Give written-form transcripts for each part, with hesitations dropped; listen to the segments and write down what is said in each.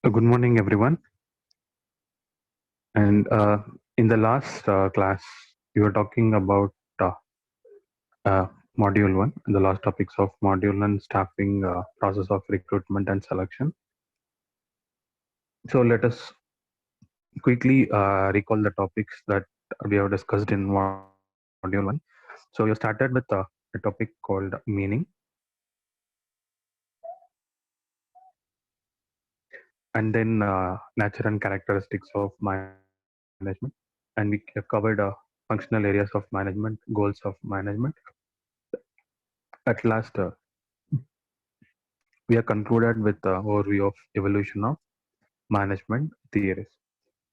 Good morning, everyone. And in the last class, we were talking about uh, module one, the last topics of module and staffing process of recruitment and selection. So let us quickly recall the topics that we have discussed in module one. So we started with a topic called meaning, and then nature and characteristics of management, and we have covered functional areas of management, goals of management. At last, we are concluded with the overview of evolution of management theories.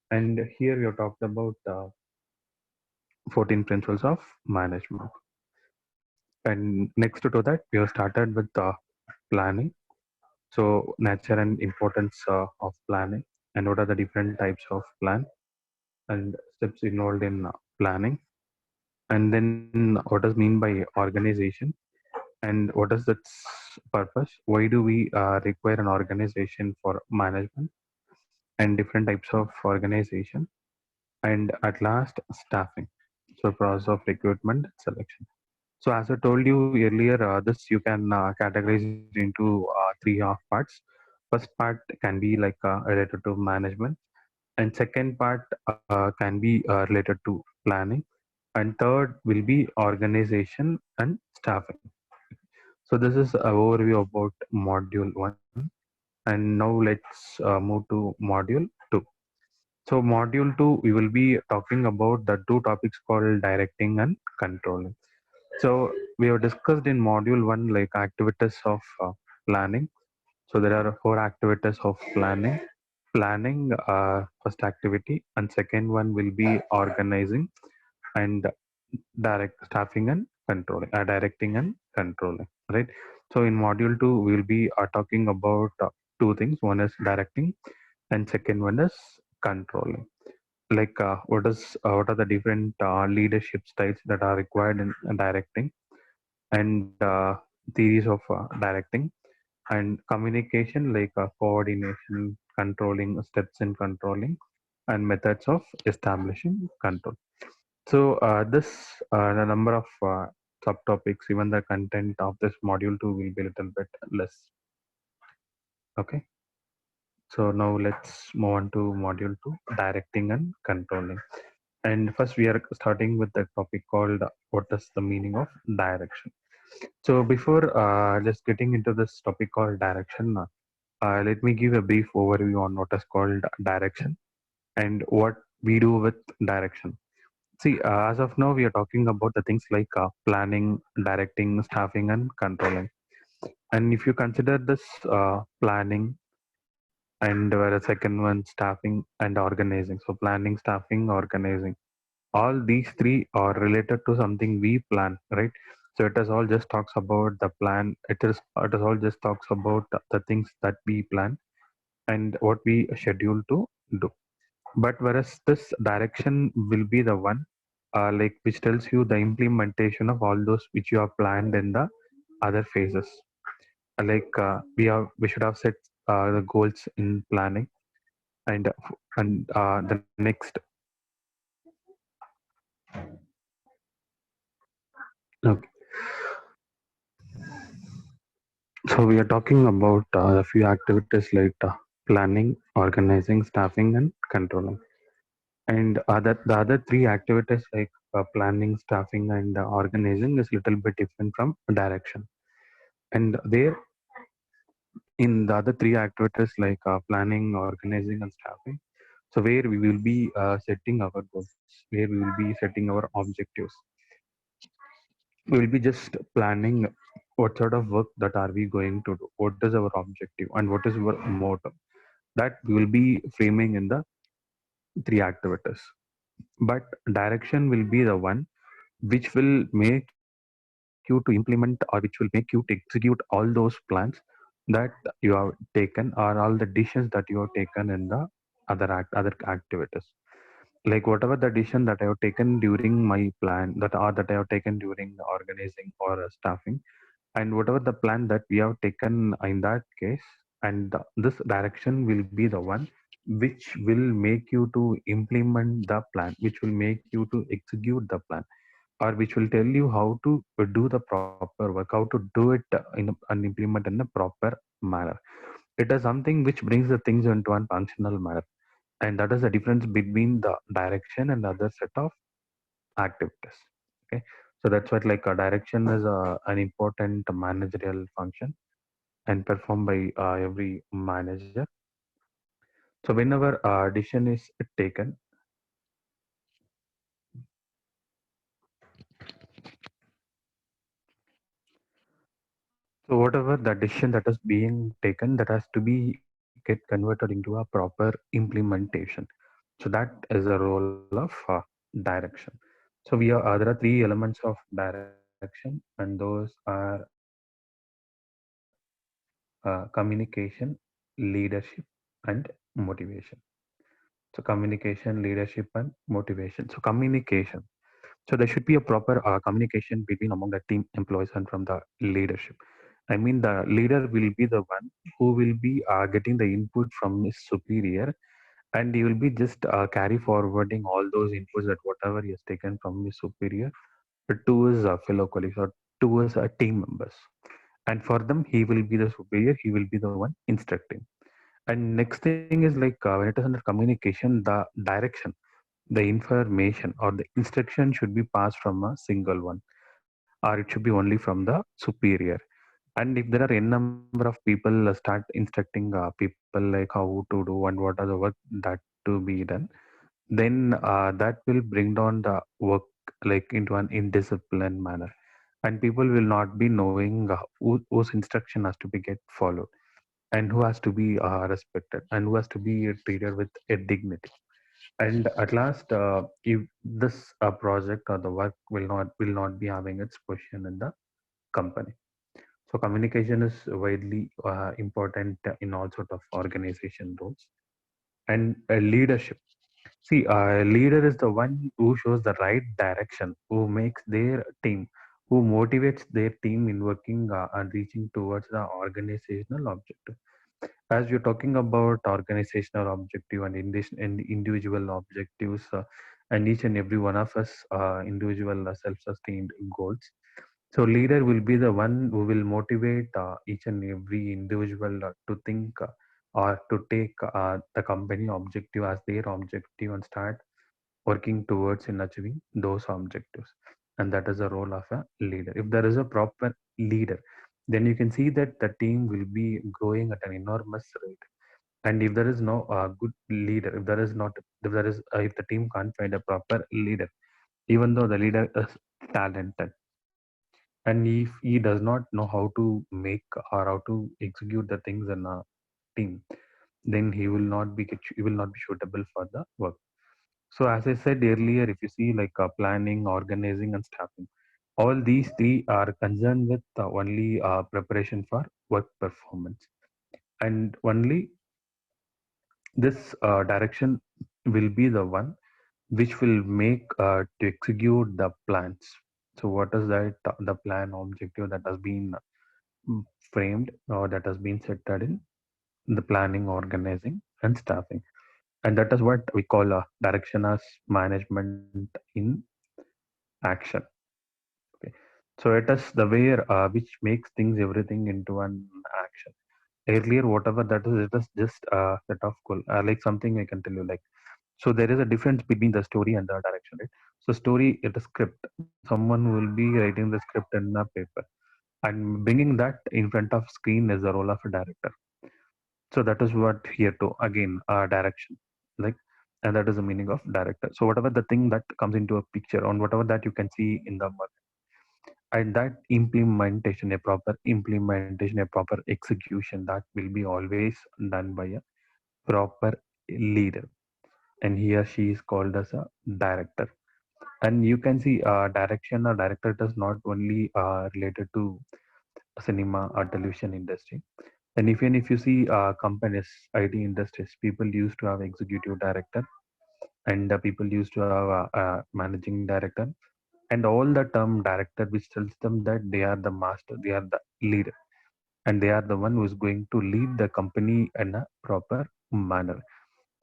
And here we have talked about 14 principles of management. And next to that, we have started with planning. So, nature and importance of planning, and what are the different types of plan and steps involved in planning. And then, what does mean by organization, and what is its purpose? Why do we require an organization for management, and different types of organization? And at last, staffing. So process of recruitment selection. So as I told you earlier, this you can categorize it into three half parts. First part can be like related to management, and second part can be related to planning, and third will be organization and staffing. So this is an overview about module one, and now let's move to module two. So module 2, we will be talking about the two topics called directing and controlling. So we have discussed in module 1 like activities of planning. So there are four activities of planning. Planning, first activity, and second one will be organizing and direct staffing and controlling, directing and controlling, right? So in module 2, we will be talking about two things. One is directing, and second one is controlling. Like what are the different leadership styles that are required in directing, and theories of directing, and communication, like coordination, controlling, steps in controlling, and methods of establishing control. So this the number of subtopics, even the content of this module 2 will be a little bit less. Okay, so now let's move on to module 2, directing and controlling. And first, we are starting with the topic called what is the meaning of direction. So before just getting into this topic called direction, let me give a brief overview on what is called direction and what we do with direction. See, as of now, we are talking about the things like planning, directing, staffing, and controlling. And if you consider this planning, and where a second one staffing and organizing. So planning, staffing, organizing, all these three are related to something we plan, right? So it is all just talks about the plan. It is all just talks about the things that we plan and what we schedule to do. But whereas this direction will be the one like which tells you the implementation of all those which you have planned in the other phases. Like we should have set the goals in planning, and the next. Okay. So we are talking about a few activities like planning, organizing, staffing, and controlling. And the other three activities like planning, staffing, and organizing is little bit different from direction. And there, in the other three activities like planning, organizing, and staffing, so where we will be setting our goals, where we will be setting our objectives. We will be just planning what sort of work that are we going to do, what is our objective, and what is our motto, that we will be framing in the three activities. But direction will be the one which will make you to implement, or which will make you to execute all those plans that you have taken, or all the decisions that you have taken in the other activities. Like whatever the decision that I have taken during my plan, that I have taken during the organizing or staffing, and whatever the plan that we have taken in that case, and this direction will be the one which will make you to implement the plan, which will make you to execute the plan, or which will tell you how to do the proper work, how to do it and implement in a proper manner. It is something which brings the things into one functional manner, and that is the difference between the direction and the other set of activities. Okay, so that's what like a direction is an important managerial function and performed by every manager. So whenever a decision is taken, so whatever the decision that is being taken, that has to be get converted into a proper implementation. So that is a role of direction. So there are three elements of direction, and those are communication, leadership, and motivation. So communication, leadership, and motivation. So communication. So there should be a proper communication between among the team employees and from the leadership. I mean, the leader will be the one who will be getting the input from his superior, and he will be just carry forwarding all those inputs that whatever he has taken from his superior to his fellow colleagues or to his team members. And for them, he will be the superior. He will be the one instructing. And next thing is like when it is under communication, the direction, the information or the instruction should be passed from a single one, or it should be only from the superior. And if there are n number of people start instructing people like how to do and what are the work that to be done, then that will bring down the work like into an indisciplined manner, and people will not be knowing whose instruction has to be get followed, and who has to be respected, and who has to be treated with a dignity. And at last, if this project or the work will not be having its position in the company. So communication is widely important in all sort of organization roles. And leadership. See, a leader is the one who shows the right direction, who makes their team, who motivates their team in working and reaching towards the organizational objective. As you're talking about organizational objective and and individual objectives, and each and every one of us individual self-sustained goals. So leader will be the one who will motivate each and every individual to think or to take the company objective as their objective and start working towards in achieving those objectives. And that is the role of a leader. If there is a proper leader, then you can see that the team will be growing at an enormous rate. And if there is no good leader, if the team can't find a proper leader, even though the leader is talented, and if he does not know how to make or how to execute the things in a team, then he will not be suitable for the work. So as I said earlier, if you see like planning, organizing, and staffing, all these three are concerned with only preparation for work performance, and only this direction will be the one which will make to execute the plans. So what is that the plan objective that has been mm, framed or that has been set in the planning, organizing, and staffing, and that is what we call direction as management in action. Okay. So it is the way which makes things everything into an action. Earlier, whatever that is, it is just a set of goal. Like something I can tell you, like so there is a difference between the story and the direction, right? So story, it is script. Someone will be writing the script in a paper, and bringing that in front of screen is the role of a director. So that is what here to again direction, like, and that is the meaning of director. So whatever the thing that comes into a picture on whatever that you can see in the work, and that implementation, a proper implementation, a proper execution, that will be always done by a proper leader, and he or she is called as a director. And you can see direction or director is not only related to cinema or television industry. And even if you see companies, IT industries, people used to have executive director, and people used to have a managing director, and all the term director which tells them that they are the master, they are the leader. and they are the one who is going to lead the company in a proper manner.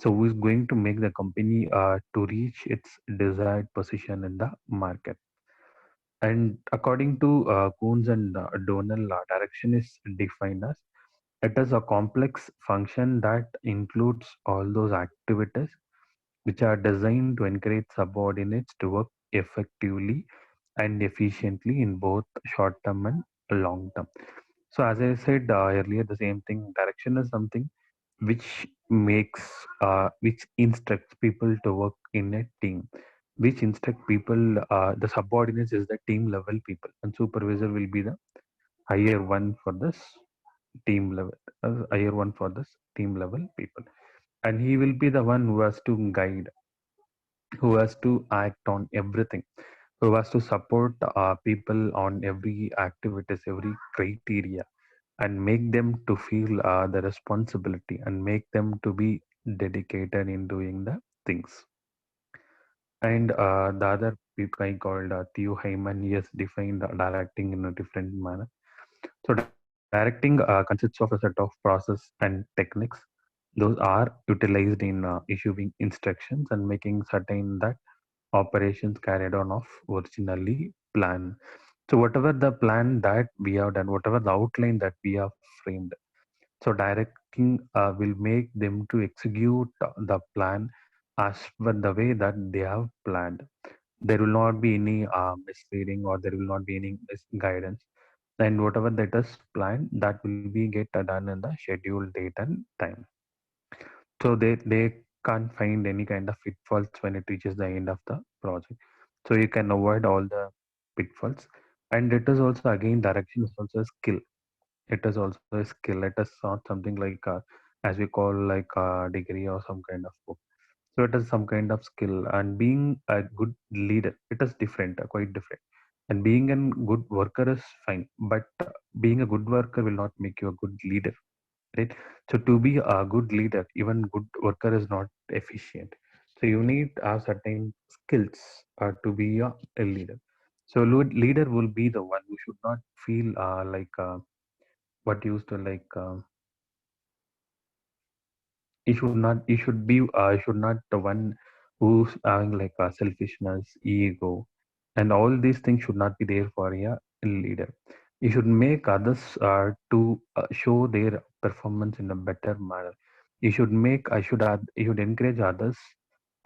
So who is going to make the company to reach its desired position in the market. And according to Coons and Donald, direction is defined as it is a complex function that includes all those activities which are designed to encourage subordinates to work effectively and efficiently in both short term and long term. So, as I said earlier, the same thing. Direction is something which which instructs people to work in a team, which instruct people. The subordinates is the team level people, and supervisor will be the higher one for this team level, higher one for this team level people, and he will be the one who has to guide, who has to act on everything, who has to support people on every activities, every criteria, and make them to feel the responsibility and make them to be dedicated in doing the things. And the other guy called Theo Heyman, he has defined directing in a different manner. So directing consists of a set of process and techniques. Those are utilized in issuing instructions and making certain that operations carried on of originally planned. So whatever the plan that we have done, whatever the outline that we have framed, so directing will make them to execute the plan as per the way that they have planned. There will not be any misleading, or there will not be any misguidance. And whatever that is planned, that will be get done in the scheduled date and time. So they can't find any kind of pitfalls when it reaches the end of the project. So you can avoid all the pitfalls. And it is also, again, direction is also a skill. It is also a skill. It is not something like as we call like a degree or some kind of book. So it is some kind of skill. And being a good leader, it is different, quite different. And being a good worker is fine, but being a good worker will not make you a good leader, right? So to be a good leader, even good worker is not efficient. So you need certain skills to be a leader. So leader will be the one who should not feel like what used to like he should be should not the one who's having like selfishness, ego, and all these things should not be there for a leader. You should make others to show their performance in a better manner. You should make I should add, you should encourage others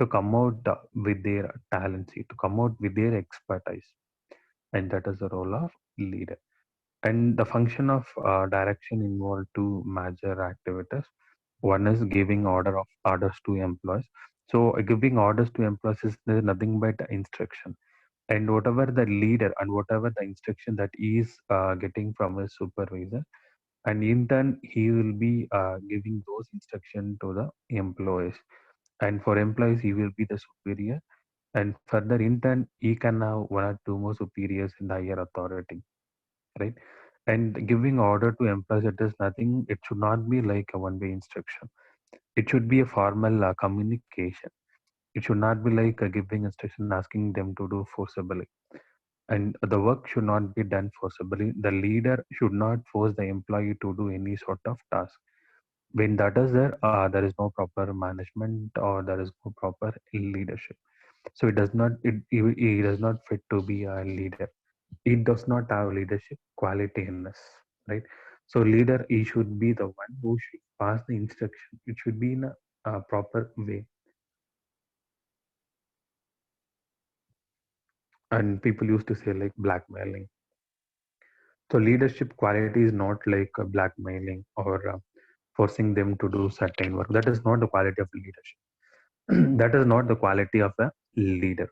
to come out with their talents, to come out with their expertise, and that is the role of leader. And the function of direction involved two major activities. One is giving orders to employees. So giving orders to employees is nothing but instruction. And whatever the leader and whatever the instruction that he is getting from his supervisor, and in turn he will be giving those instruction to the employees. And for employees, he will be the superior. And further, in turn, he can have one or two more superiors in the higher authority, right? And giving order to employees, it is nothing, it should not be like a one way instruction. It should be a formal communication. It should not be like giving instruction, asking them to do forcibly. And the work should not be done forcibly. The leader should not force the employee to do any sort of task. When that is there, there is no proper management, or there is no proper leadership. So it does not, he does not fit to be a leader. It does not have leadership quality in us, right? So leader, he should be the one who should pass the instruction. It should be in a proper way. And people used to say like blackmailing. So leadership quality is not like blackmailing or forcing them to do certain work. That is not the quality of leadership. That is not the quality of a leader.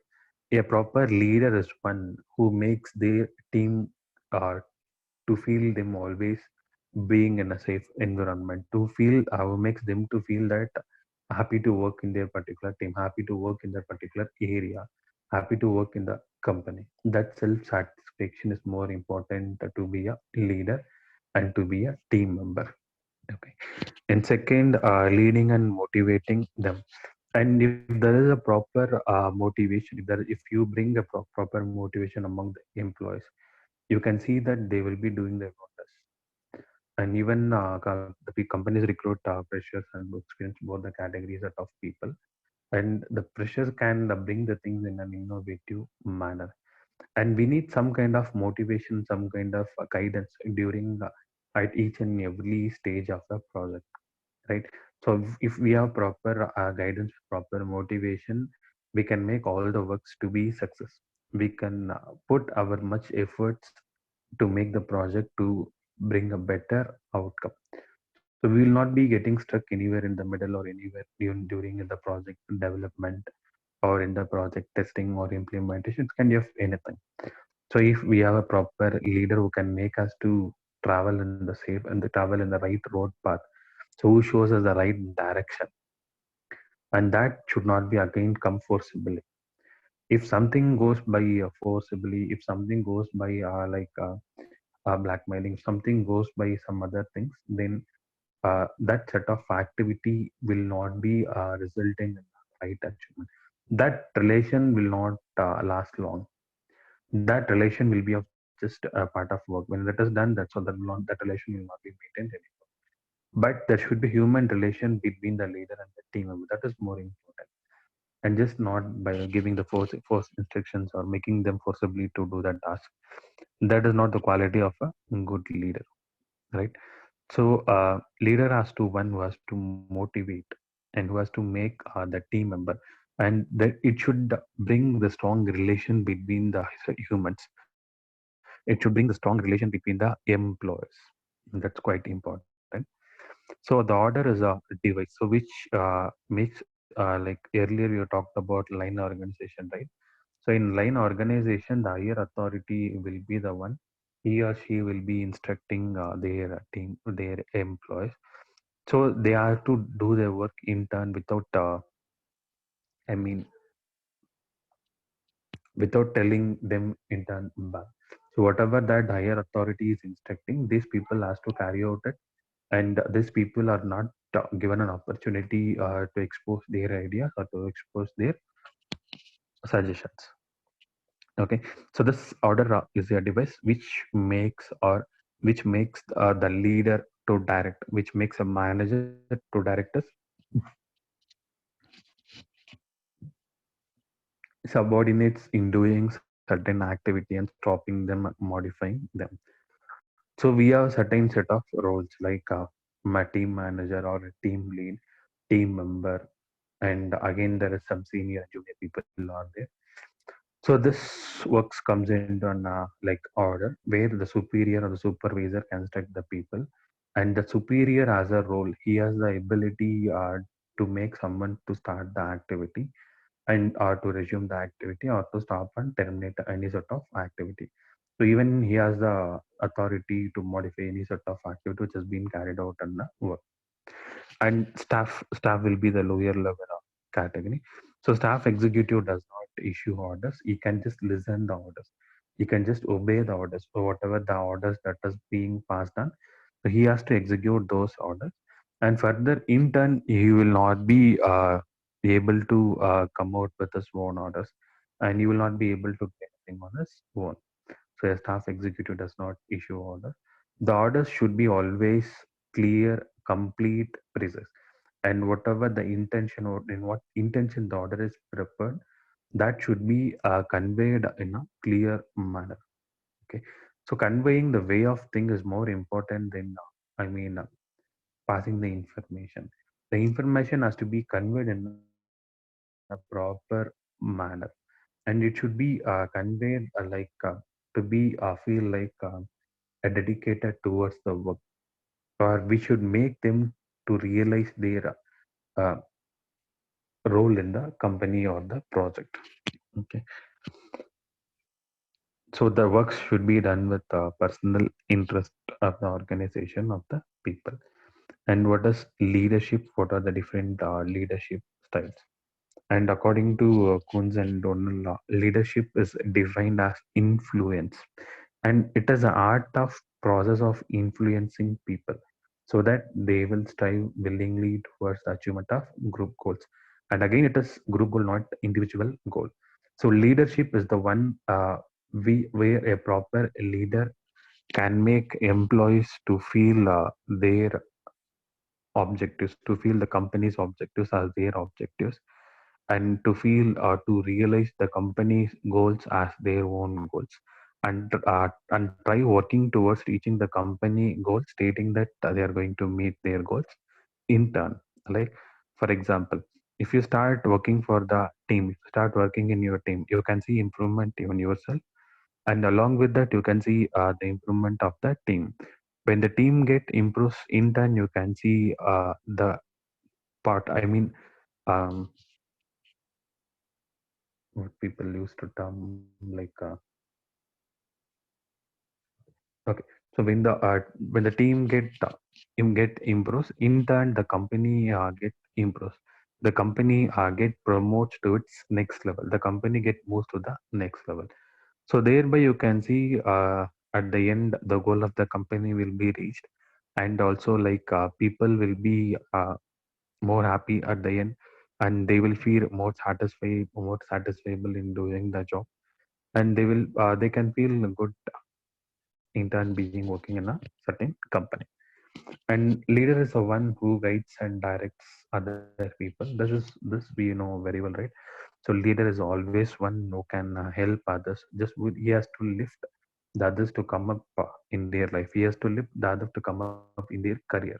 A proper leader is one who makes their team uh, to feel them always being in a safe environment, to feel makes them to feel that happy to work in their particular team, happy to work in their particular area, happy to work in the company. That self satisfaction is more important to be a leader and to be a team member. Okay. And second, leading and motivating them. And if there is a proper motivation, if you bring a proper motivation among the employees, you can see that they will be doing their wonders. and even companies recruit freshers and experienced both the categories of people, and the freshers can bring the things in an innovative manner, and we need some kind of motivation, some kind of guidance during at each and every stage of the project, right? So if we have proper guidance, proper motivation, we can make all the works to be success. We can put our much efforts to make the project to bring a better outcome. So we will not be getting stuck anywhere in the middle or anywhere during the project development or in the project testing or implementation. It can be of anything. So if we have a proper leader who can make us to travel in the safe and the travel in the right road path, so who shows us the right direction, and that should not be again come forcibly. If something goes by forcibly, if something goes by blackmailing, something goes by some other things, then that set of activity will not be resulting in right achievement. That relation will not last long. That relation will be of just a part of work. When that is done, that's all. That relation will not be maintained anymore. But there should be human relation between the leader and the team member. That is more important, and just not by giving the force instructions or making them forcibly to do that task. That is not the quality of a good leader, right? So leader has to one who has to motivate and who has to make the team member, and that it should bring the strong relation between the humans. It should bring the strong relation between the employees. That's quite important. So the order is a device, so which makes like earlier you talked about line organization, right? So in line organization, the higher authority will be the one. He or she will be instructing their team, their employees. So they are to do their work in turn without, I mean, without telling them in turn back. So whatever that higher authority is instructing, these people has to carry out it, and these people are not given an opportunity to expose their ideas or to expose their suggestions. Okay, so this order is a device which makes the leader to direct, which makes a manager to direct us subordinates in doing certain activity and stopping them, modifying them. So we have certain set of roles like my team manager or a team lead, team member, and again there is some senior and junior people are there. So this works comes into an like order where the superior or the supervisor can instruct the people, and the superior has a role. He has the ability to make someone to start the activity and or to resume the activity or to stop and terminate any sort of activity. So even he has the authority to modify any sort of activity which has been carried out in the work. And staff will be the lower level of category. So staff executive does not issue orders. He can just listen the orders. He can just obey the orders. So whatever the orders that is being passed on, so he has to execute those orders. And further, in turn, he will not be able to come out with his own orders, and he will not be able to do anything on his own. So a staff executive does not issue orders. The orders should be always clear, complete, precise, and whatever the intention or in what intention the order is prepared, that should be conveyed in a clear manner. Okay, so conveying the way of thing is more important than passing the information. The information has to be conveyed in a proper manner, and it should be conveyed to be feel like dedicated towards the work, or we should make them to realize their uh, role in the company or the project. Okay, so the work should be done with personal interest of the organization of the people. And what is leadership? What are the different leadership styles? And according to Kunz and Donald, leadership is defined as influence, and it is an art of process of influencing people so that they will strive willingly towards the achievement of group goals. And again, it is group goal, not individual goal. So leadership is the one where a proper leader can make employees to feel their objectives, to feel the company's objectives as their objectives, and to feel to realize the company's goals as their own goals, and try working towards reaching the company goals, stating that they are going to meet their goals in turn. Like, for example, if you start working for the team, if you start working in your team, you can see improvement in yourself, and along with that you can see the improvement of the team. When the team get improves, in turn you can see the part, I mean, um, what people used to term like okay, so when the team get improves, in turn the company get improves, the company get promotes to its next level, the company get moves to the next level. So thereby you can see at the end the goal of the company will be reached, and also like people will be more happy at the end, and they will feel more satisfiable in doing the job, and they can feel good in turn being working in a certain company. And leader is the one who guides and directs other people. This we know very well, right? So leader is always one who can help others. He has to lift the others to come up in their life. He has to lift the others to come up in their career.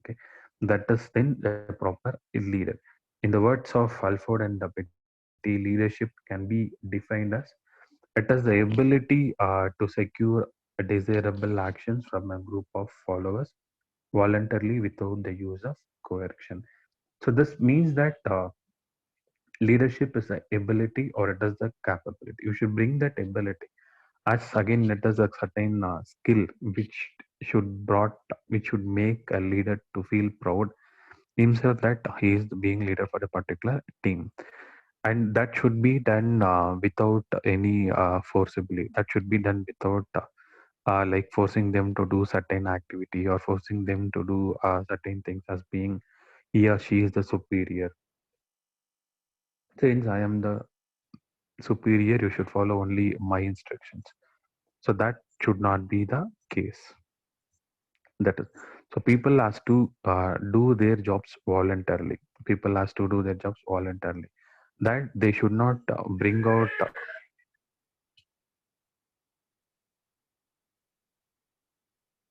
Okay, that is then a proper leader. In the words of Alford and the Betty, leadership can be defined as it is the ability to secure desirable actions from a group of followers voluntarily without the use of coercion. So this means that leadership is the ability or it is the capability. You should bring that ability. As again, it is a certain skill which should make a leader to feel proud himself that he is being leader for a particular team, and that should be done without any forcibly. That should be done without like forcing them to do certain activity or forcing them to do certain things as being he or she is the superior. Since I am the superior, you should follow only my instructions. So that should not be the case. That is, so people has to do their jobs voluntarily. People has to do their jobs voluntarily. That they should not bring out.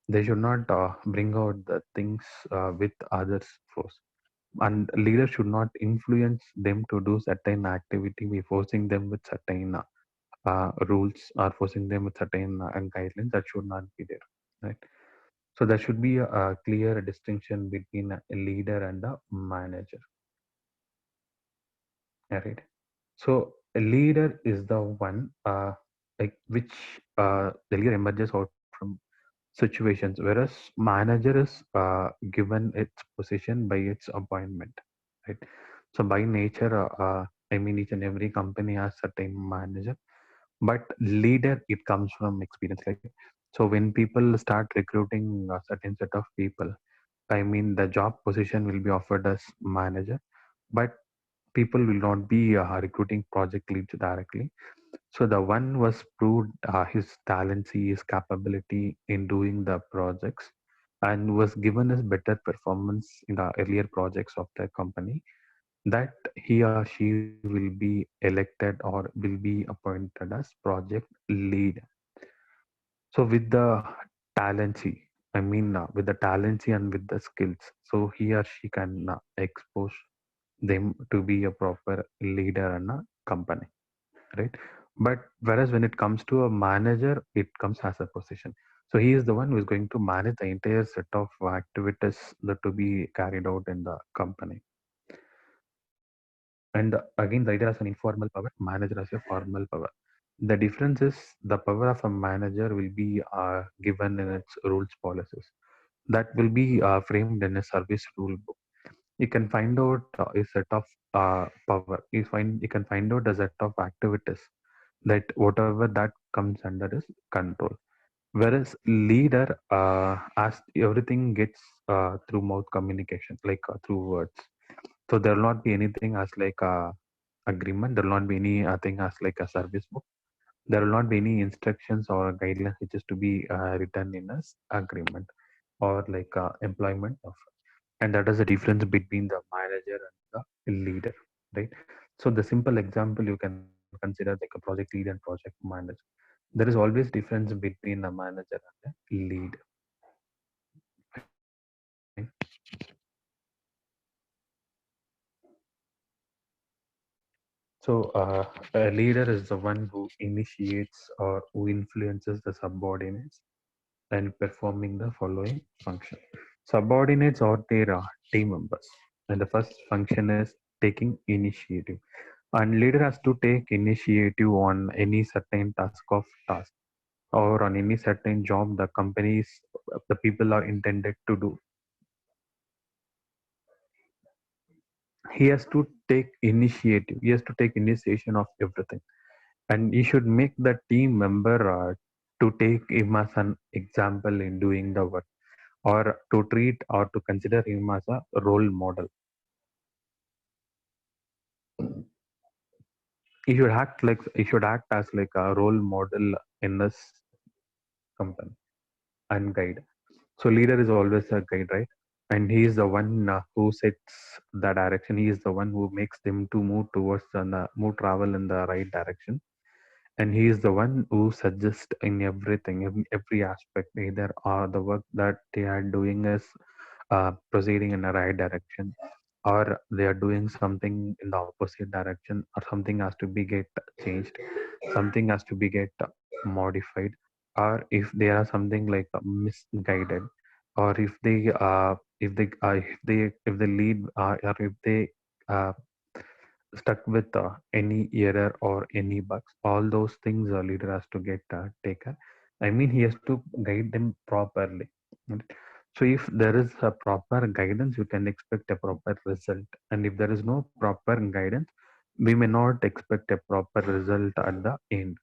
They should not bring out the things with others force. And leaders should not influence them to do certain activity by forcing them with certain rules or forcing them with certain guidelines. That should not be there, right? So there should be a clear distinction between a leader and a manager, right? So a leader is the one like which the leader emerges out from situations, whereas manager is given its position by its appointment, right? So by nature, I mean each and every company has certain manager, but leader it comes from experience. Like, so when people start recruiting a certain set of people, I mean the job position will be offered as manager, but people will not be recruiting project leads directly. So the one was proved his talency, his capability in doing the projects, and was given as better performance in the earlier projects of the company, that he or she will be elected or will be appointed as project lead. So with the talency, I mean with the talency and with the skills, so he or she can expose them to be a proper leader in a company, right? But whereas when it comes to a manager, it comes as a position. So he is the one who is going to manage the entire set of activities that to be carried out in the company. And again, the idea as an informal power, manager as a formal power. The difference is the power of a manager will be given in its rules policies. That will be framed in a service rule book. You can find out a set of power. You can find out a set of activities that whatever that comes under is control. Whereas leader, as everything gets through mouth communication, like through words. So there will not be anything as like a agreement. There will not be any thing as like a service book. There will not be any instructions or guidelines which is to be written in a agreement or like employment of, and that is the difference between the manager and the leader, right? So the simple example you can consider like a project lead and project manager. There is always difference between a manager and a lead, right? So a leader is the one who initiates or who influences the subordinates and performing the following function. Subordinates are their team members, and the first function is taking initiative. And leader has to take initiative on any certain task or on any certain job the companies, the people are intended to do. He has to take initiative. He has to take initiation of everything, and he should make the team member to take him as an example in doing the work, or to treat or to consider him as a role model. He should act as like a role model in this company and guide. So leader is always a guide, right? And he is the one who sets the direction. He is the one who makes them to move towards and move travel in the right direction. And he is the one who suggests in everything, in every aspect, either the work that they are doing is proceeding in the right direction, or they are doing something in the opposite direction, or something has to be get changed, something has to be get modified, or if they are something like misguided, or if they lead or if they uh, stuck with any error or any bugs, all those things a leader has to get taken. I mean, he has to guide them properly. Right? So if there is a proper guidance, you can expect a proper result. And if there is no proper guidance, we may not expect a proper result at the end.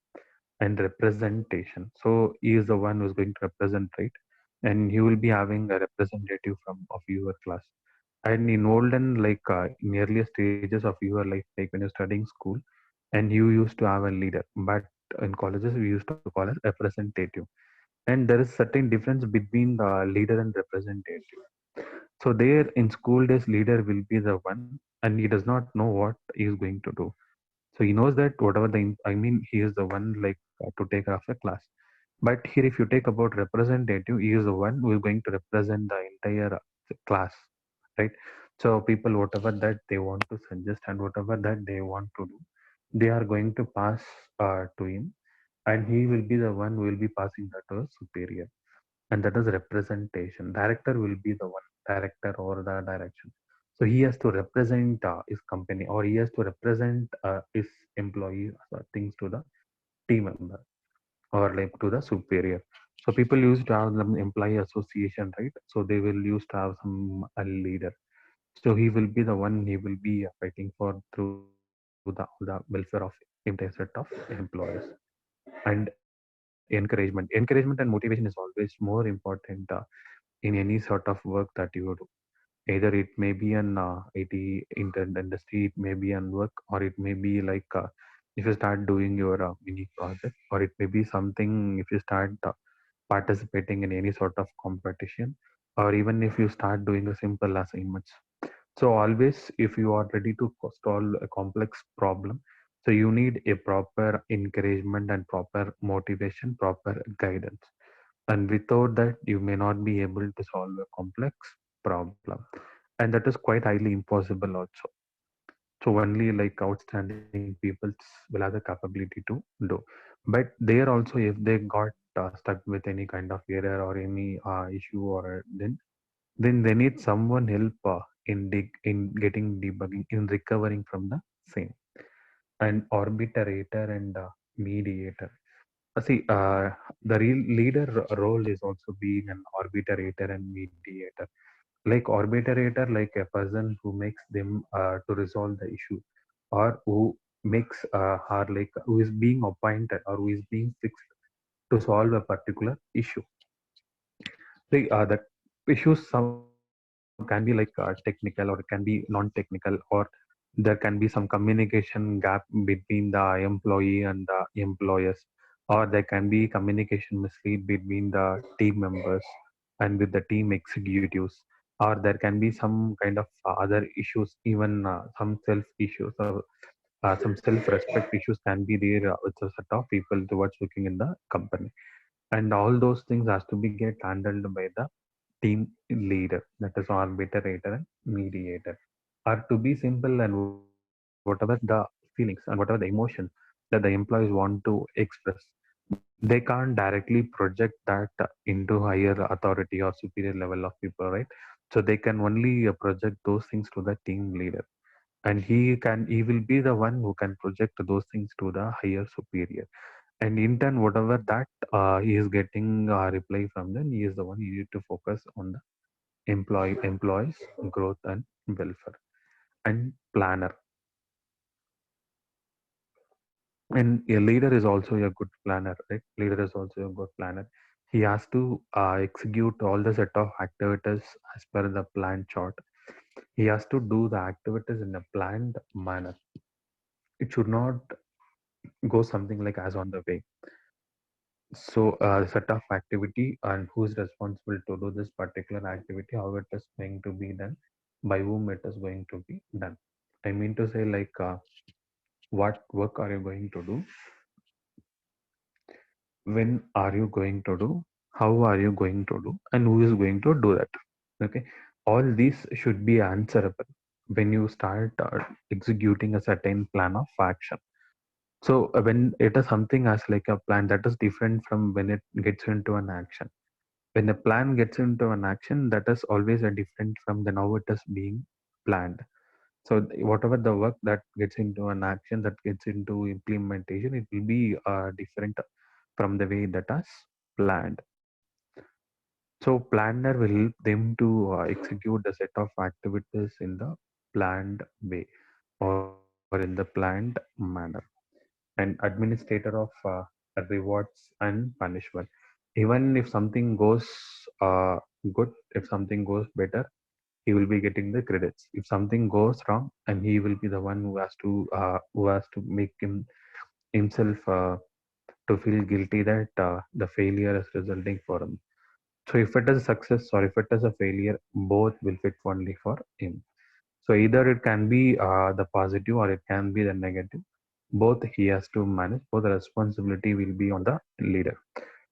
And representation. So he is the one who's going to represent, right? And he will be having a representative from of your class. And in olden, like in earlier stages of your life, like when you're studying school, and you used to have a leader, but in colleges we used to call as representative. And there is certain difference between the leader and representative. So there in school days, leader will be the one, and he does not know what he is going to do. So he knows that whatever I mean, he is the one like to take off a class. But here, if you take about representative, he is the one who is going to represent the entire class, right? So people, whatever that they want to suggest and whatever that they want to do, they are going to pass to him, and he will be the one who will be passing that to a superior, and that is representation. Director will be the one, director or the direction. So he has to represent his company, or he has to represent his employees things to the team member, or like to the superior. So people used to have some employee association, right? So they will used to have some a leader. So he will be the one, he will be fighting for through the welfare of entire set of employees. And encouragement and motivation is always more important in any sort of work that you do. Either it may be an IT industry, it may be an work, or it may be like if you start doing your mini project, or it may be something if you start participating in any sort of competition, or even if you start doing a simple assignments. So always, if you are ready to solve a complex problem, so you need a proper encouragement and proper motivation, proper guidance. And without that, you may not be able to solve a complex problem. And that is quite highly impossible also. So only like outstanding people will have the capability to do. But there also, if they got stuck with any kind of error or any issue, or then they need someone help in getting debugging, in recovering from the same. And arbitrator and mediator. See, the real leader role is also being an arbitrator and mediator. Like arbitrator, like a person who makes them to resolve the issue, or who makes or like who is being appointed or who is being fixed to solve a particular issue. The issues some can be like technical, or it can be non-technical, or there can be some communication gap between the employee and the employers, or there can be communication mislead between the team members and with the team executives, or there can be some kind of other issues, even some self issues, or some self respect issues can be there with a set of people towards working in the company. And all those things has to be get handled by the team leader, that is arbitrator and mediator. Or to be simple, and whatever the feelings and whatever the emotion that the employees want to express, they can't directly project that into higher authority or superior level of people, right? So they can only project those things to the team leader, and he will be the one who can project those things to the higher superior. And in turn, whatever that he is getting reply from them, he is the one he need to focus on the employees growth and welfare. And planner, and a leader is also a good planner, right? Leader is also a good planner. He has to execute all the set of activities as per the planned chart. He has to do the activities in a planned manner. It should not go something like as on the way. So set of activity and who's responsible to do this particular activity, how it is going to be done, by whom it is going to be done. I mean to say, like, what work are you going to do, when are you going to do, how are you going to do, and who is going to do that. Okay, all these should be answerable when you start executing a certain plan of action. So when it is something as like a plan, that is different from when it gets into an action. When a plan gets into an action, that is always a different from the now it is being planned. So whatever the work that gets into an action, that gets into implementation, it will be different from the way that is planned. So planner will help them to execute the set of activities in the planned way or in the planned manner. And administrator of rewards and punishment. Even if something goes uh, good, if something goes better, he will be getting the credits. If something goes wrong, and he will be the one who has to make himself to feel guilty that the failure is resulting for him. So if it is a success or if it is a failure, both will fit only for him. So either it can be the positive or it can be the negative. Both he has to manage. Both the responsibility will be on the leader,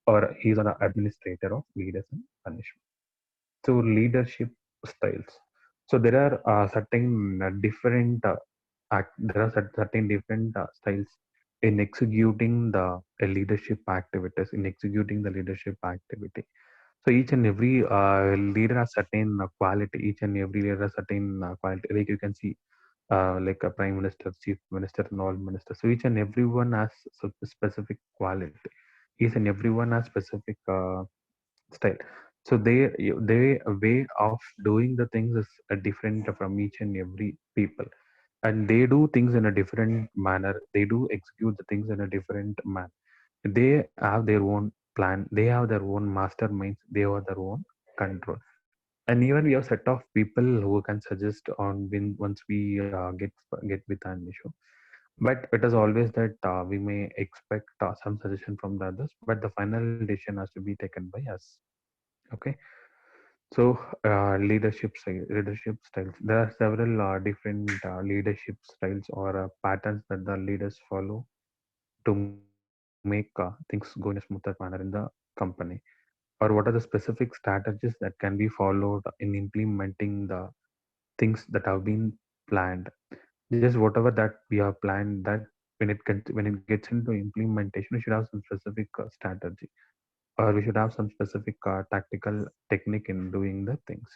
or he's on the administrator of leaders and punishment. So leadership styles. So there are certain different there are certain different styles in executing the leadership activities. In executing the leadership activity, so each and every leader has certain quality. Each and every leader has certain quality. Like you can see, like a prime minister, chief minister, and all ministers. So each and everyone has specific quality. Each and everyone has specific style. So they way of doing the things is different from each and every people, and they do things in a different manner. They do execute the things in a different manner. They have their own plan. They have their own masterminds. They have their own control. And even we have set of people who can suggest on when once we get with an issue. But it is always that we may expect some suggestion from the others, but the final decision has to be taken by us. Okay. So leadership styles. There are several different leadership styles or patterns that the leaders follow to make things go in a smoother manner in the company. Or what are the specific strategies that can be followed in implementing the things that have been planned. Just whatever that we have planned, that when it gets into implementation, we should have some specific strategy, or we should have some specific tactical technique in doing the things.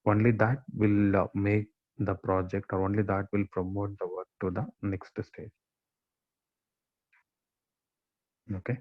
Only that will make the project, or only that will promote the work to the next stage. Okay.